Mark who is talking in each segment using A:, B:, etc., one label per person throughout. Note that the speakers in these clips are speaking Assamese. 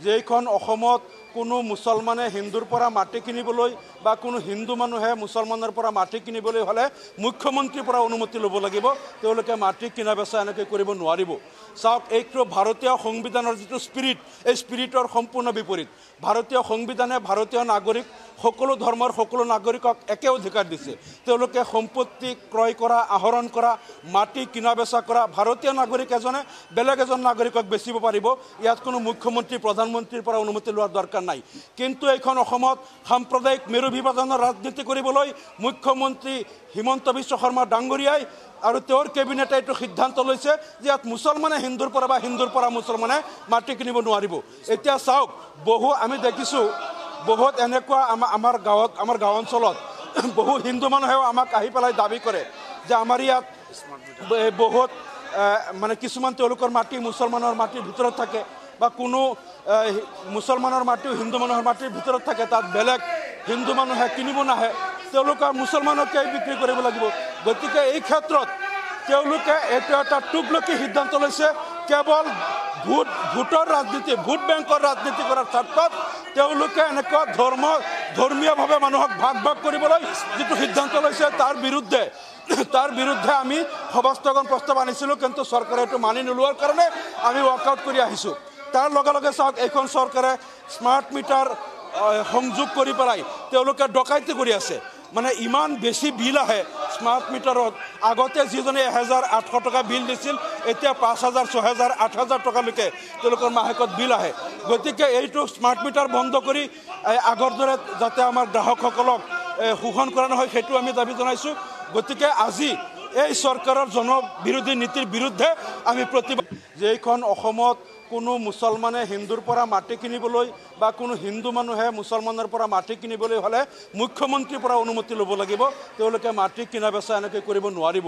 A: যেইখন অসমত কোনো মুছলমানে হিন্দুৰ পৰা মাটি কিনিবলৈ বা কোনো হিন্দু মানুহে মুছলমানৰ পৰা মাটি কিনিবলৈ হ'লে মুখ্যমন্ত্ৰীৰ পৰা অনুমতি ল'ব লাগিব। তেওঁলোকে মাটি কিনা বেচা এনেকৈ কৰিব নোৱাৰিব। চাওক, এইটো ভাৰতীয় সংবিধানৰ যিটো স্পিৰিট, এই স্পিৰিটৰ সম্পূৰ্ণ বিপৰীত। ভাৰতীয় সংবিধানে ভাৰতীয় নাগৰিক সকলো ধৰ্মৰ সকলো নাগৰিকক একে অধিকাৰ দিছে। তেওঁলোকে সম্পত্তি ক্ৰয় কৰা, আহৰণ কৰা, মাটি কিনা বেচা কৰা, ভাৰতীয় নাগৰিক এজনে বেলেগ এজন নাগৰিকক বেচিব পাৰিব। ইয়াত কোনো মুখ্যমন্ত্ৰী প্ৰধানমন্ত্ৰীৰ পৰা অনুমতি লোৱাৰ দৰকাৰ নাই। কিন্তু এইখন অসমত সাম্প্ৰদায়িক মেৰু বিভাজনৰ ৰাজনীতি কৰিবলৈ মুখ্যমন্ত্ৰী হিমন্ত বিশ্ব শৰ্মা ডাঙৰীয়াই আৰু তেওঁৰ কেবিনেটে এইটো সিদ্ধান্ত লৈছে যে ইয়াত মুছলমানে হিন্দুৰ পৰা বা হিন্দুৰ পৰা মুছলমানে মাটি কিনিব নোৱাৰিব। এতিয়া চাওক, আমি দেখিছোঁ বহুত এনেকুৱা আমাৰ গাঁও অঞ্চলত বহু হিন্দু মানুহেও আমাক আহি পেলাই দাবী কৰে যে আমাৰ ইয়াত বহুত কিছুমান তেওঁলোকৰ মাটি মুছলমানৰ মাটিৰ ভিতৰত থাকে বা কোনো মুছলমানৰ মাটিও হিন্দু মানুহৰ মাটিৰ ভিতৰত থাকে। তাত বেলেগ হিন্দু মানুহে কিনিব নাহে, তেওঁলোকে মুছলমানকে বিক্ৰী কৰিব লাগিব। গতিকে এই ক্ষেত্ৰত তেওঁলোকে এইটো এটা টুকলকি সিদ্ধান্ত লৈছে। কেৱল ভোটৰ ৰাজনীতি, ভোট বেংকৰ ৰাজনীতি কৰাৰ স্বাৰ্থত তেওঁলোকে এনেকুৱা ধৰ্মীয়ভাৱে মানুহক ভাগ কৰিবলৈ যিটো সিদ্ধান্ত লৈছে তাৰ বিৰুদ্ধে আমি সভাস্থগন প্ৰস্তাৱ আনিছিলোঁ, কিন্তু চৰকাৰে এইটো মানি নোলোৱাৰ কাৰণে আমি ৱাকআউট কৰি আহিছোঁ। তাৰ লগে লগে চাওক, এইখন চৰকাৰে স্মাৰ্ট মিটাৰ সংযোগ কৰি পেলাই তেওঁলোকে ডকাইতি কৰি আছে। ইমান বেছি বিল আহে স্মাৰ্ট মিটাৰত। আগতে যিজনে 1800 টকা বিল দিছিল, এতিয়া 5000, 6000, 8000 টকালৈকে তেওঁলোকৰ মাহেকত বিল আহে। গতিকে এইটো স্মাৰ্ট মিটাৰ বন্ধ কৰি আগৰ দৰে যাতে আমাৰ গ্ৰাহকসকলক শোষণ কৰা নহয়, সেইটো আমি দাবী জনাইছোঁ। গতিকে আজি এই চৰকাৰৰ জনবিৰোধী নীতিৰ বিৰুদ্ধে আমি প্ৰতিবাদ। যেইখন অসমত কোনো মুছলমানে হিন্দুৰ পৰা মাটি কিনিবলৈ বা কোনো হিন্দু মানুহে মুছলমানৰ পৰা মাটি কিনিবলৈ হ'লে মুখ্যমন্ত্ৰীৰ পৰা অনুমতি ল'ব লাগিব। তেওঁলোকে মাটি কিনা বেচা এনেকৈ কৰিব নোৱাৰিব।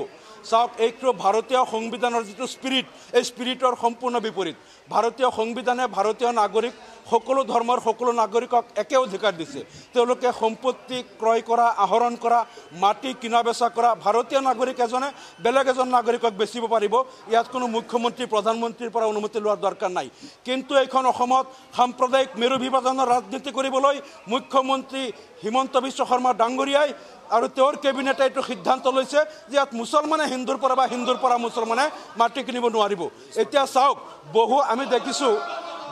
A: চাওক, এইটো ভাৰতীয় সংবিধানৰ যিটো স্পিৰিট, এই স্পিৰিটৰ সম্পূৰ্ণ বিপৰীত। ভাৰতীয় সংবিধানে ভাৰতীয় নাগৰিক সকলো ধৰ্মৰ সকলো নাগৰিকক একে অধিকাৰ দিছে। তেওঁলোকে সম্পত্তি ক্ৰয় কৰা, আহৰণ কৰা, মাটি কিনা বেচা কৰা, ভাৰতীয় নাগৰিক এজনে বেলেগ এজন নাগৰিকক বেচিব পাৰিব। ইয়াত কোনো মুখ্যমন্ত্ৰী প্ৰধানমন্ত্ৰীৰ পৰা অনুমতি লোৱাৰ দৰকাৰ নাই। কিন্তু এইখন অসমত সাম্প্ৰদায়িক মেৰু বিভাজনৰ ৰাজনীতি কৰিবলৈ মুখ্যমন্ত্ৰী হিমন্ত বিশ্ব শৰ্মা ডাঙৰীয়াই আৰু তেওঁৰ কেবিনেটে এইটো সিদ্ধান্ত লৈছে যে ইয়াত মুছলমানে হিন্দুৰ পৰা বা হিন্দুৰ পৰা মুছলমানে মাটি কিনিব নোৱাৰিব। এতিয়া চাওক, আমি দেখিছোঁ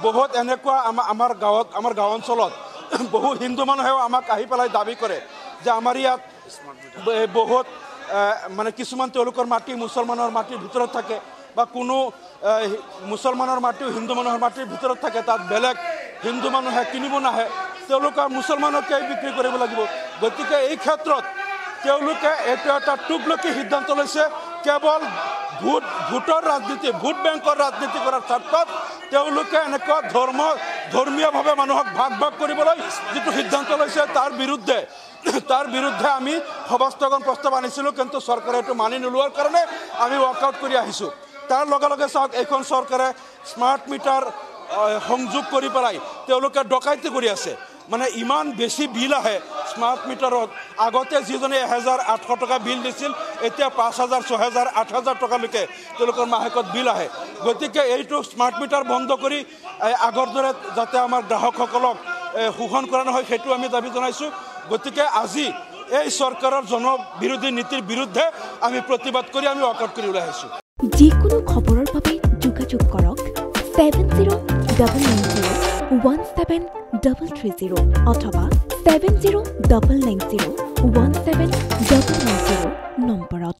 A: বহুত এনেকুৱা আমাৰ গাঁও অঞ্চলত বহু হিন্দু মানুহেও আমাক আহি পেলাই দাবী কৰে যে আমাৰ ইয়াত বহুত কিছুমান তেওঁলোকৰ মাটি মুছলমানৰ মাটিৰ ভিতৰত থাকে বা কোনো মুছলমানৰ মাটিও হিন্দু মানুহৰ মাটিৰ ভিতৰত থাকে। তাত বেলেগ হিন্দু মানুহে কিনিব নাহে, তেওঁলোকে মুছলমানকে বিক্ৰী কৰিব লাগিব। গতিকে এই ক্ষেত্ৰত তেওঁলোকে এইটো এটা টুকলকি সিদ্ধান্ত লৈছে। কেৱল ভোটৰ ৰাজনীতি, ভোট বেংকৰ ৰাজনীতি কৰাৰ স্বাৰ্থত তেওঁলোকে এনেকুৱা ধৰ্মীয়ভাৱে মানুহক ভাগ কৰিবলৈ যিটো সিদ্ধান্ত লৈছে তাৰ বিৰুদ্ধে আমি সভাস্থগন প্ৰস্তাৱ আনিছিলোঁ, কিন্তু চৰকাৰে এইটো মানি নোলোৱাৰ কাৰণে আমি ৱাকআউট কৰি আহিছোঁ। তাৰ লগে লগে চাওক, এইখন চৰকাৰে স্মাৰ্ট মিটাৰ সংযোগ কৰি পেলাই তেওঁলোকে ডকাইতি কৰি আছে। ইমান বেছি বিল আহে স্মাৰ্ট মিটাৰত। আগতে যিজনে 1800 টকা বিল দিছিল, এতিয়া 5000, 6000, 8000 টকালৈকে তেওঁলোকৰ মাহেকত বিল আহে। গতিকে এইটো স্মাৰ্ট মিটাৰ বন্ধ কৰি আগৰ দৰে যাতে আমাৰ গ্ৰাহকসকলক শোষণ কৰা নহয়, সেইটো আমি দাবী জনাইছোঁ। গতিকে আজি এই চৰকাৰৰ জনবিৰোধী নীতিৰ বিৰুদ্ধে আমি প্ৰতিবাদ কৰি আমি ৱাকআউট কৰি ওলাই আহিছোঁ।
B: যিকোনো খবৰৰ বাবে যোগাযোগ কৰক 7090173330 অথবা 7099017990 নম্বৰত।